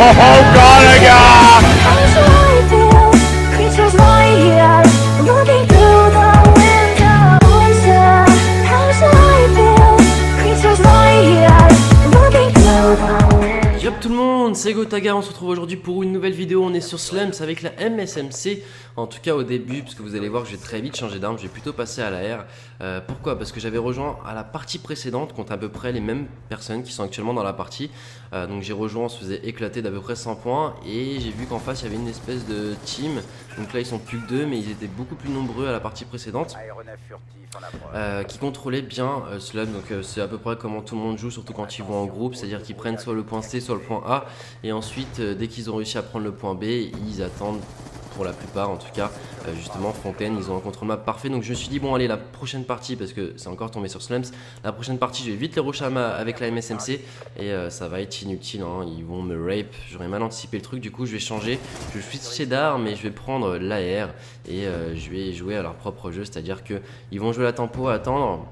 Oh god, les gars! How's I feel? Creatures lie here, looking through the windows. How's I feel? Creatures lie here, looking through the windows. Yop tout le monde, c'est Gotaga, on se retrouve aujourd'hui pour une nouvelle vidéo. On est sur Slums avec la MSMC, en tout cas au début, parce que vous allez voir que j'ai très vite changé d'arme, j'ai plutôt passé à la R. Pourquoi? Parce que j'avais rejoint à la partie précédente contre à peu près les mêmes personnes qui sont actuellement dans la partie. Donc j'ai rejoint, on se faisait éclater d'à peu près 100 points et j'ai vu qu'en face il y avait une espèce de team. Donc là ils sont plus que 2 mais ils étaient beaucoup plus nombreux à la partie précédente, qui contrôlaient bien Slums. Donc c'est à peu près comment tout le monde joue, surtout quand ils vont en groupe, c'est-à-dire qu'ils prennent soit le point C soit le point A et ensuite dès qu'ils ont réussi à prendre le point B, ils attendent, pour la plupart en tout cas, justement Fontaine, ils ont un contre-map parfait. Donc je me suis dit bon allez, la prochaine partie, parce que c'est encore tombé sur Slums, la prochaine partie je vais vite les rusher avec la MSMC et ça va être inutile, hein. Ils vont me rape, j'aurais mal anticipé le truc. Du coup je vais changer, je vais switcher d'armes et je vais prendre l'AR et je vais jouer à leur propre jeu, c'est à dire que ils vont jouer la tempo à attendre.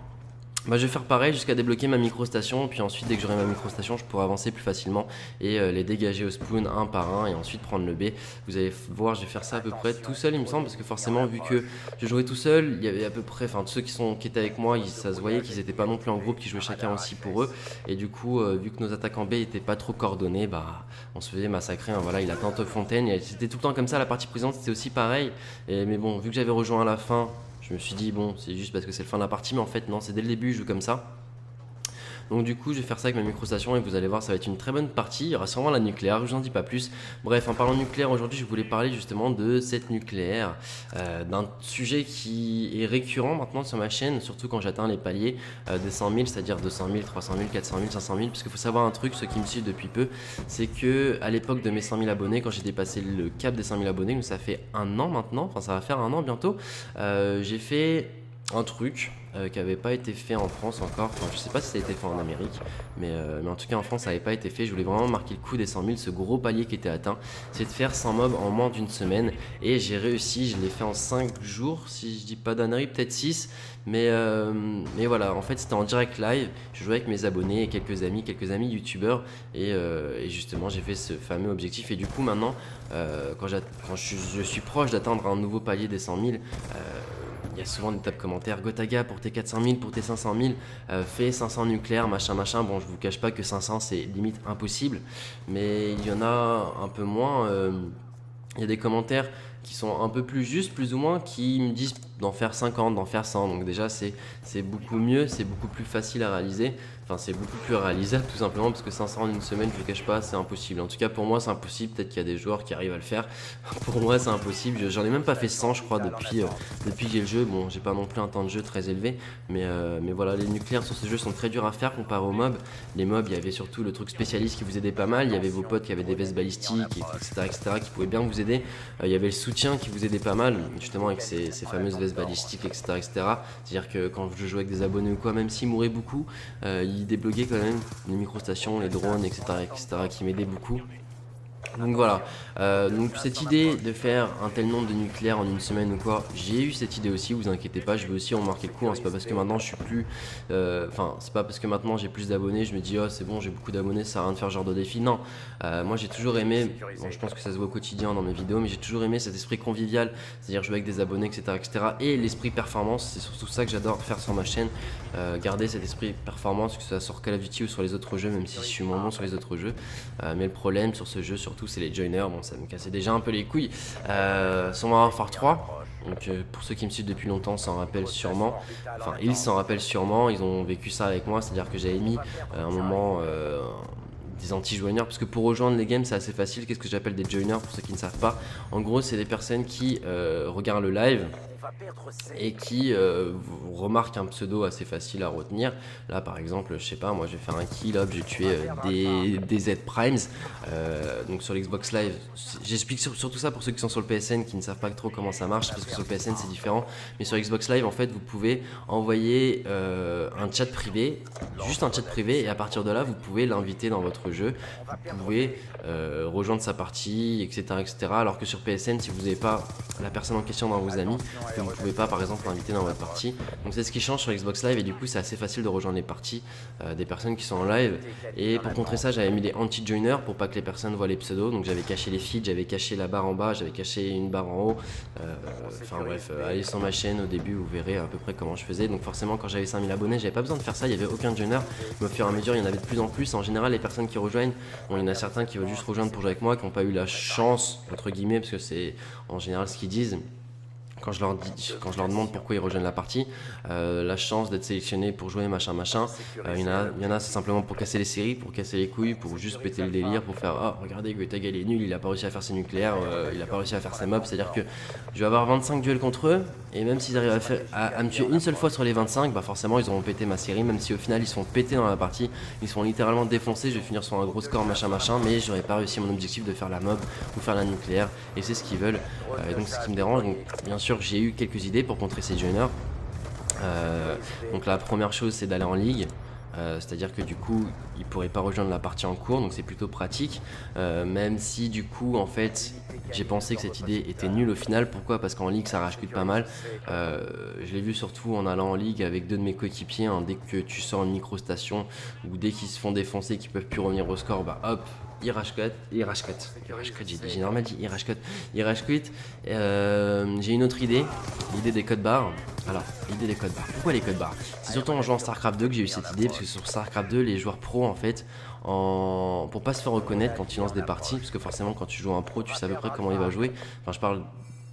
Bah, je vais faire pareil jusqu'à débloquer ma microstation, puis ensuite dès que j'aurai ma microstation je pourrai avancer plus facilement et les dégager au spawn un par un et ensuite prendre le B. Vous allez voir, je vais faire ça à peu près tout seul il me semble, parce que forcément vu que je jouais tout seul, il y avait à peu près, enfin ceux qui étaient avec moi, ça se voyait qu'ils n'étaient pas non plus en groupe, qu'ils jouaient chacun aussi pour eux, et du coup vu que nos attaques en B n'étaient pas trop coordonnées, bah on se faisait massacrer, hein. Voilà, il attend Top Fontaine, c'était tout le temps comme ça, la partie présente c'était aussi pareil, mais bon, vu que j'avais rejoint à la fin, je me suis dit bon, c'est juste parce que c'est le fin de la partie, mais en fait non, c'est dès le début je joue comme ça. Donc du coup je vais faire ça avec ma microstation et vous allez voir, ça va être une très bonne partie. Il y aura sûrement la nucléaire, je vous en dis pas plus. Bref, en parlant de nucléaire, aujourd'hui je voulais parler justement de cette nucléaire, d'un sujet qui est récurrent maintenant sur ma chaîne, surtout quand j'atteins les paliers des 100 000, c'est-à-dire 200 000, 300 000, 400 000, 500 000. Parce qu'il faut savoir un truc, ceux qui me suivent depuis peu, c'est que à l'époque de mes 100 000 abonnés, quand j'ai dépassé le cap des 100 000 abonnés, donc ça fait un an maintenant, enfin ça va faire un an bientôt, j'ai fait un truc qui n'avait pas été fait en France encore, enfin, je sais pas si ça a été fait en Amérique, mais en tout cas en France ça n'avait pas été fait. Je voulais vraiment marquer le coup des 100 000, ce gros palier qui était atteint, c'est de faire 100 mobs en moins d'une semaine, et j'ai réussi, je l'ai fait en 5 jours, si je dis pas d'annerie, peut-être 6, mais voilà, en fait c'était en direct live, je jouais avec mes abonnés et quelques amis youtubeurs, et justement j'ai fait ce fameux objectif, et du coup maintenant, quand je suis proche d'atteindre un nouveau palier des 100 000, il y a souvent des tas de commentaires, Gotaga pour tes 400 000, pour tes 500 000, fais 500 nucléaires, machin. Bon, je vous cache pas que 500 c'est limite impossible, mais il y en a un peu moins. Il y a des commentaires qui sont un peu plus justes, plus ou moins, qui me disent d'en faire 50, d'en faire 100. Donc déjà c'est beaucoup mieux, c'est beaucoup plus facile à réaliser. Enfin c'est beaucoup plus réalisable tout simplement, parce que 500 en une semaine, je vous cache pas, c'est impossible. En tout cas pour moi c'est impossible, peut-être qu'il y a des joueurs qui arrivent à le faire. Pour moi c'est impossible, j'en ai même pas fait 100 je crois depuis que j'ai le jeu. Bon, j'ai pas non plus un temps de jeu très élevé, mais voilà, les nucléaires sur ce jeu sont très durs à faire comparé aux mobs. Les mobs, il y avait surtout le truc spécialiste qui vous aidait pas mal, il y avait vos potes qui avaient des vestes balistiques, etc., qui pouvaient bien vous aider. Il y avait le soutien qui vous aidait pas mal, justement avec ces fameuses vestes balistiques, etc., c'est-à-dire que quand je jouais avec des abonnés ou quoi, même s'ils mouraient beaucoup, ils débloquaient quand même les microstations, les drones, etc., qui m'aidaient beaucoup. Donc voilà, donc cette idée de faire un tel nombre de nucléaires en une semaine ou quoi, j'ai eu cette idée aussi, vous inquiétez pas, je vais aussi en marquer le coup, hein. C'est pas parce que maintenant je suis plus, c'est pas parce que maintenant j'ai plus d'abonnés, je me dis oh c'est bon, j'ai beaucoup d'abonnés, ça sert à rien de faire ce genre de défi. Non, moi j'ai toujours aimé, bon, je pense que ça se voit au quotidien dans mes vidéos, mais j'ai toujours aimé cet esprit convivial, c'est-à-dire jouer avec des abonnés, etc., et l'esprit performance, c'est surtout ça que j'adore faire sur ma chaîne, garder cet esprit performance, que ce soit sur Call of Duty ou sur les autres jeux, même si je suis moins bon sur les autres jeux, mais le problème sur ce jeu surtout c'est les joiners. Bon, ça me cassait déjà un peu les couilles sur Modern Warfare 3. Donc pour ceux qui me suivent depuis longtemps s'en rappellent sûrement, enfin ils s'en rappellent sûrement, ils ont vécu ça avec moi, c'est à dire que j'avais mis un moment des anti-joiners, parce que pour rejoindre les games c'est assez facile. Qu'est-ce que j'appelle des joiners pour ceux qui ne savent pas? En gros c'est des personnes qui regardent le live et qui remarquent un pseudo assez facile à retenir. Là par exemple, je sais pas, moi je vais faire un kill, hop, j'ai tué des Z Primes, donc sur l'Xbox Live. J'explique surtout ça pour ceux qui sont sur le PSN, qui ne savent pas trop comment ça marche, parce que sur le PSN c'est différent, mais sur Xbox Live en fait vous pouvez envoyer un chat privé, juste un chat privé et à partir de là vous pouvez l'inviter dans votre jeu, vous pouvez rejoindre sa partie, etc. Alors que sur PSN, si vous n'avez pas la personne en question dans vos amis, vous ne pouvez pas par exemple l'inviter dans votre partie. Donc c'est ce qui change sur Xbox Live et du coup c'est assez facile de rejoindre les parties des personnes qui sont en live. Et pour contrer ça, j'avais mis des anti-joiners pour pas que les personnes voient les pseudos. Donc j'avais caché les feeds, j'avais caché la barre en bas, j'avais caché une barre en haut. Enfin bref, allez sur ma chaîne au début, vous verrez à peu près comment je faisais. Donc forcément quand j'avais 5000 abonnés, j'avais pas besoin de faire ça, il n'y avait aucun joiner. Mais au fur et à mesure, il y en avait de plus en plus. En général, les personnes qui rejoignent, bon, il y en a certains qui veulent juste rejoindre pour jouer avec moi, qui n'ont pas eu la chance, entre guillemets, parce que c'est en général ce qu'ils disent. Quand je leur demande pourquoi ils rejoignent la partie, la chance d'être sélectionné pour jouer machin, il y en a c'est simplement pour casser les séries, pour casser les couilles, pour juste péter le délire, pour faire ah regardez Gotaga il est nul, il a pas réussi à faire ses nucléaires, il a pas réussi à faire ses mobs, c'est à dire que je vais avoir 25 duels contre eux et même s'ils arrivent à me tuer une seule fois sur les 25, bah forcément ils auront pété ma série, même si au final ils sont pétés dans la partie, ils sont littéralement défoncés, je vais finir sur un gros score machin, mais j'aurais pas réussi mon objectif de faire la mob ou faire la nucléaire et c'est ce qu'ils veulent, et donc c'est ce qui me dérange. Donc bien sûr j'ai eu quelques idées pour contrer ces joiners. Donc la première chose c'est d'aller en ligue, c'est à dire que du coup ils pourraient pas rejoindre la partie en cours, donc c'est plutôt pratique, même si du coup en fait j'ai pensé que cette idée était nulle au final. Pourquoi? Parce qu'en ligue ça rage-cut pas mal, je l'ai vu surtout en allant en ligue avec deux de mes coéquipiers, hein, dès que tu sors une micro-station ou dès qu'ils se font défoncer et qu'ils peuvent plus revenir au score, bah hop il rage-cut, j'ai normal dit il rage-cut. J'ai une autre idée, l'idée des codes barres. Alors, l'idée des codes barres, pourquoi les codes barres? C'est surtout en jouant à Starcraft 2 que j'ai eu cette idée, parce que sur Starcraft 2, les joueurs pros en fait, pour pas se faire reconnaître quand ils lancent des parties, parce que forcément quand tu joues un pro, tu sais à peu près comment il va jouer. Enfin, je parle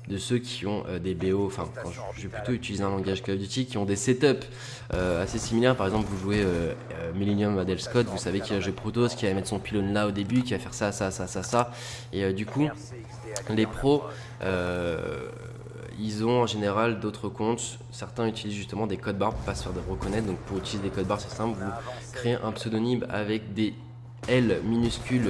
de ceux qui ont des BO, enfin quand je vais plutôt utiliser un langage Call of Duty, qui ont des setups assez similaires. Par exemple vous jouez Millennium Adel Scott, vous savez qu'il va jouer Protoss, qui va mettre son pylône là au début, qui va faire ça et du coup les pros ils ont en général d'autres comptes, certains utilisent justement des codes barres pour pas se faire reconnaître. Donc pour utiliser des codes barres c'est simple, vous créez un pseudonyme avec des L minuscules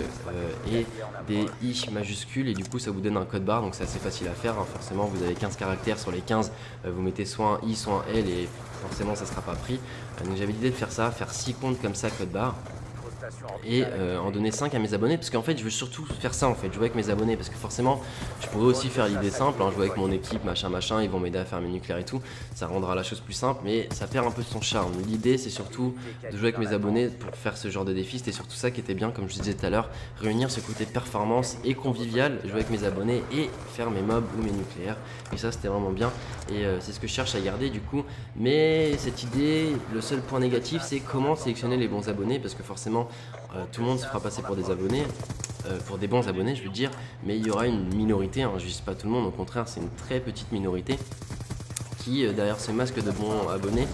et des I majuscules et du coup ça vous donne un code barre, donc c'est assez facile à faire, hein. Forcément vous avez 15 caractères, sur les 15 vous mettez soit un I soit un L et forcément ça sera pas pris, donc j'avais l'idée de faire ça, faire 6 comptes comme ça code barre et en donner 5 à mes abonnés, parce qu'en fait je veux surtout faire ça en fait, jouer avec mes abonnés, parce que forcément je pourrais aussi faire l'idée simple, hein, jouer avec mon équipe machin, ils vont m'aider à faire mes nucléaires et tout, ça rendra la chose plus simple, mais ça perd un peu de son charme. L'idée c'est surtout de jouer avec mes abonnés pour faire ce genre de défi, c'était surtout ça qui était bien, comme je disais tout à l'heure, réunir ce côté performance et convivial, jouer avec mes abonnés et faire mes mobs ou mes nucléaires, et ça c'était vraiment bien, et c'est ce que je cherche à garder du coup. Mais cette idée, le seul point négatif c'est comment sélectionner les bons abonnés, parce que forcément tout le monde se fera passer pour des abonnés, pour des bons abonnés je veux dire, mais il y aura une minorité, hein, je ne dis pas tout le monde, au contraire c'est une très petite minorité qui derrière ce masque de bons abonnés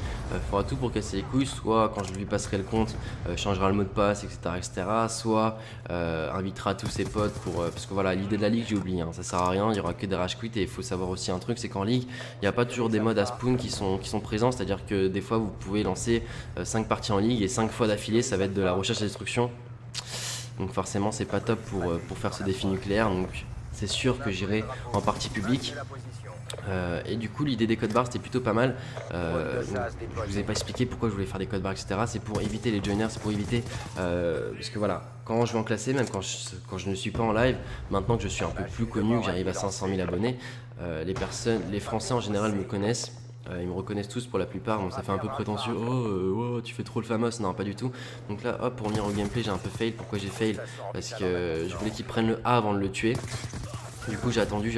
fera tout pour casser les couilles, soit quand je lui passerai le compte changera le mot de passe etc, soit invitera tous ses potes pour parce que voilà, l'idée de la ligue j'ai oublié, hein, ça sert à rien, il y aura que des rage quit, et il faut savoir aussi un truc, c'est qu'en ligue il n'y a pas toujours des modes à spawn qui sont présents, c'est à dire que des fois vous pouvez lancer 5 parties en ligue et 5 fois d'affilée ça va être de la recherche et destruction, donc forcément c'est pas top pour faire ce défi nucléaire, donc c'est sûr que j'irai en partie publique. Et du coup l'idée des codes barres c'était plutôt pas mal, je vous ai pas expliqué pourquoi je voulais faire des codes barres etc, c'est pour éviter les joiners, c'est pour éviter parce que voilà, quand je vais en classer, même quand je ne suis pas en live, maintenant que je suis un peu plus connu, que j'arrive à 500 000 abonnés, les Français en général me connaissent. Ils me reconnaissent tous pour la plupart, donc ça fait un peu prétentieux, oh tu fais trop le famous, non pas du tout. Donc là hop, pour revenir au gameplay j'ai un peu fail. Pourquoi j'ai fail? Parce que je voulais qu'ils prennent le A avant de le tuer. Du coup j'ai attendu,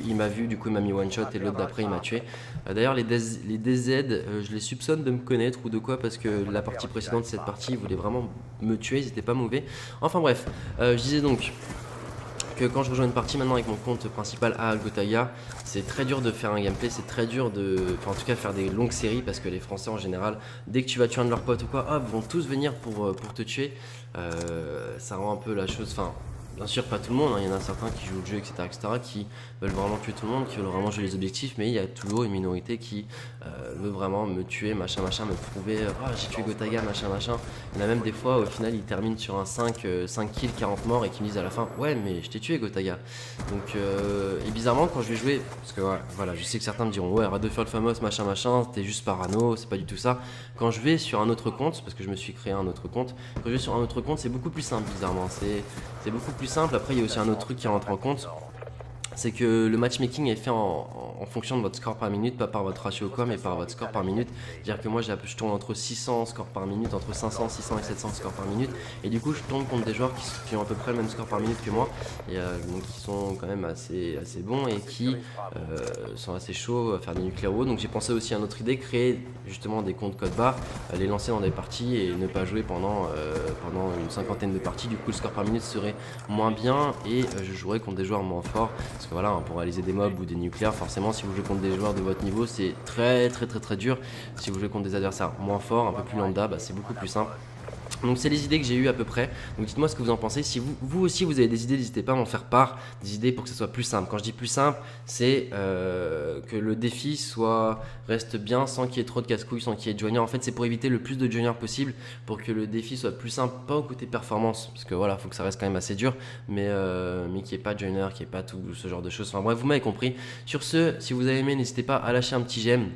il m'a vu, du coup il m'a mis one shot et l'autre d'après il m'a tué. D'ailleurs les DZ, je les soupçonne de me connaître ou de quoi, parce que la partie précédente de cette partie ils voulaient vraiment me tuer, ils étaient pas mauvais. Enfin bref, je disais donc que quand je rejoins une partie maintenant avec mon compte principal à Gotaga, c'est très dur de faire un gameplay, c'est très dur en tout cas faire des longues séries, parce que les Français en général, dès que tu vas tuer un de leurs potes ou quoi, hop, vont tous venir pour te tuer. Ça rend un peu la chose, enfin bien sûr pas tout le monde, hein. Il y en a certains qui jouent le jeu, etc., qui veulent vraiment tuer tout le monde, qui veulent vraiment jouer les objectifs, mais il y a toujours une minorité qui veut vraiment me tuer, machin, me prouver, ah j'ai tué Gotaga, machin. Il y en a même des fois, au final, ils terminent sur un 5 kills, 40 morts, et qui me disent à la fin, ouais, mais je t'ai tué Gotaga. Donc, et bizarrement, quand je vais jouer, parce que ouais, voilà, je sais que certains me diront, ouais, arrête de faire le fameux, machin, t'es juste parano, c'est pas du tout ça. Quand je vais sur un autre compte, parce que je me suis créé un autre compte, quand je vais sur un autre compte, c'est beaucoup plus simple, bizarrement. C'est beaucoup plus simple. Après, il y a aussi un autre truc qui rentre en compte. C'est que le matchmaking est fait en fonction de votre score par minute, pas par votre ratio quoi, mais par votre score par minute. C'est-à-dire que moi, je tourne entre 600 scores par minute, entre 500, 600 et 700 scores par minute. Et du coup, je tourne contre des joueurs qui ont à peu près le même score par minute que moi. Et donc, qui sont quand même assez bons et qui sont assez chauds à faire des nucléos. Donc, j'ai pensé aussi à une autre idée, créer justement des comptes code barre, les lancer dans des parties et ne pas jouer pendant une cinquantaine de parties. Du coup, le score par minute serait moins bien et je jouerais contre des joueurs moins forts. Parce que voilà, hein, pour réaliser des mobs ou des nucléaires, forcément, si vous jouez contre des joueurs de votre niveau, c'est très dur. Si vous jouez contre des adversaires moins forts, un peu plus lambda, bah, c'est beaucoup plus simple. Donc c'est les idées que j'ai eues à peu près. Donc dites-moi ce que vous en pensez. Si vous aussi vous avez des idées, n'hésitez pas à m'en faire part. Des idées pour que ce soit plus simple. Quand je dis plus simple, c'est que le défi reste bien sans qu'il y ait trop de casse-couilles, sans qu'il y ait de joigneurs. En fait, c'est pour éviter le plus de joigneurs possible, pour que le défi soit plus simple, pas au côté performance, parce que voilà, faut que ça reste quand même assez dur, mais qu'il n'y ait pas de joiner, qu'il n'y ait pas tout ce genre de choses. Enfin bref, vous m'avez compris. Sur ce, si vous avez aimé, n'hésitez pas à lâcher un petit j'aime,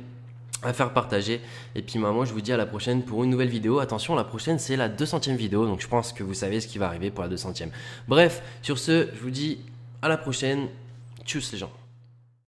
à faire partager, et puis moi je vous dis à la prochaine pour une nouvelle vidéo. Attention, la prochaine c'est la 200e vidéo, donc je pense que vous savez ce qui va arriver pour la 200e. Bref, sur ce, je vous dis à la prochaine. Tchuss les gens.